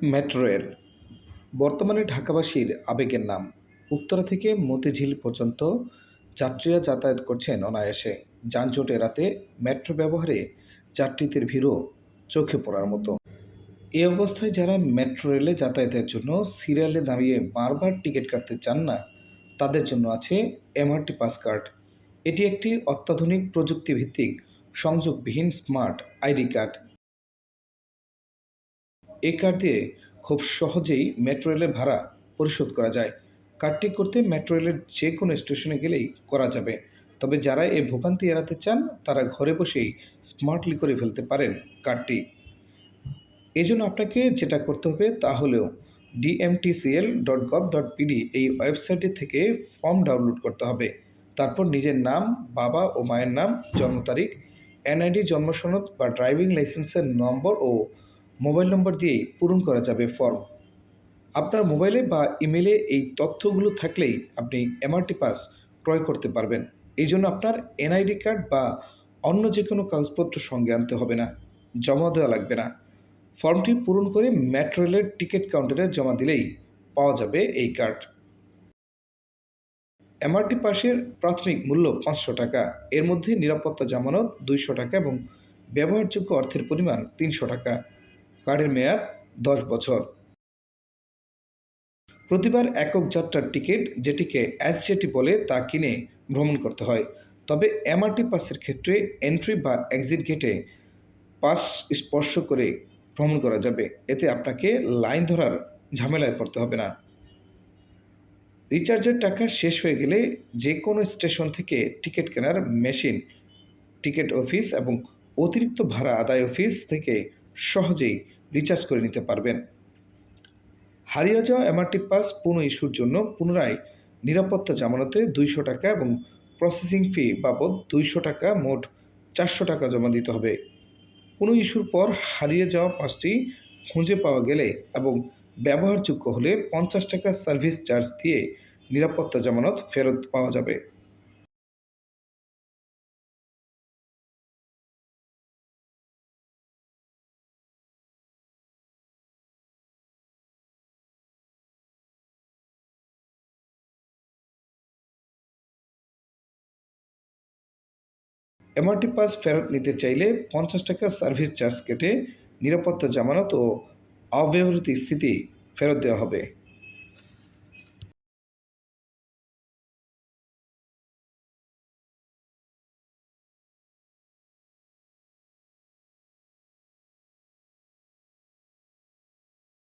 Metro rail বর্তমানে ঢাকাবাসীর আবেগের নাম। উত্তরা থেকে মতিঝিল পর্যন্ত যাত্রীরা যাতায়াত করছেন অনায়াসে। যানজট এড়াতে মেট্রো ব্যবহারে যাত্রীদের ভিড়ও চোখে পড়ার মতো। এই অবস্থায় যারা মেট্রো রেলে যাতায়াতের জন্য সিরিয়ালে দাঁড়িয়ে বারবার টিকিট কাটতে চান না, তাদের জন্য আছে এমআরটি পাস কার্ড। এটি একটি অত্যাধুনিক প্রযুক্তিভিত্তিক সংযোগবিহীন স্মার্ট আইডি কার্ড। এই কার্ড দিয়ে খুব সহজেই মেট্রো রেলের ভাড়া পরিশোধ করা যায়। কার্ডটি করতে মেট্রো রেলের যে কোনো স্টেশনে গেলেই করা যাবে। তবে যারা এই ভোগান্তি এড়াতে চান, তারা ঘরে বসেই স্মার্টলি করে ফেলতে পারেন কার্ডটি। এজন্য আপনাকে যেটা করতে হবে তা হলো dmtcl.gov.pd এই ওয়েবসাইটটি থেকে ফর্ম ডাউনলোড করতে হবে। তারপর নিজের নাম, বাবা ও মায়ের নাম, জন্ম তারিখ, এনআইডি, জন্ম সনদ বা ড্রাইভিং লাইসেন্সের নম্বর ও মোবাইল নম্বর দিয়েই পূরণ করা যাবে ফর্ম। আপনার মোবাইলে বা ইমেলে এই তথ্যগুলো থাকলেই আপনি এমআরটি পাস ক্রয় করতে পারবেন। এই জন্য আপনার এনআইডি কার্ড বা অন্য যে কোনো কাগজপত্র সঙ্গে আনতে হবে না, জমা দেওয়া লাগবে না। ফর্মটি পূরণ করে মেট্রো রেলের টিকিট কাউন্টারে জমা দিলেই পাওয়া যাবে এই কার্ড। এমআরটি পাসের প্রাথমিক মূল্য 500 টাকা। এর মধ্যে নিরাপত্তা জামানত 200 টাকা এবং ব্যবহারযোগ্য অর্থের পরিমাণ 300 টাকা। কার্ডের মেয়াদ 10 বছর। প্রতিবার একক যাত্রার টিকিট, যেটিকে এসজেটি বলে, তা কিনে ভ্রমণ করতে হয়। তবে এমআরটি পাসের ক্ষেত্রে এন্ট্রি বা এক্সিট গেটে পাস স্পর্শ করে ভ্রমণ করা যাবে। এতে আপনাকে লাইন ধরার ঝামেলায় পড়তে হবে না। রিচার্জের টাকা শেষ হয়ে গেলে যে কোনো স্টেশন থেকে টিকিট কেনার মেশিন, টিকিট অফিস এবং অতিরিক্ত ভাড়া আদায় অফিস থেকে সহজেই রিচার্জ করে নিতে পারবেন। হারিয়ে যাওয়া এমআরটি পাস পুনঃ ইস্যুর জন্য পুনরায় নিরাপত্তা জামানতে 200 টাকা এবং প্রসেসিং ফি বাবদ 200 টাকা, মোট 400 টাকা জমা দিতে হবে। পুনঃ ইস্যুর পর হারিয়ে যাওয়া পাসটি খুঁজে পাওয়া গেলে এবং ব্যবহারযোগ্য হলে 50 টাকা সার্ভিস চার্জ দিয়ে নিরাপত্তা জামানত ফেরত পাওয়া যাবে। এমআরটি পাস ফেরত নিতে চাইলে 50 টাকা সার্ভিস চার্জ কেটে নিরাপত্তা জামানত ও অব্যবহৃত স্থিতি ফেরত দেওয়া হবে।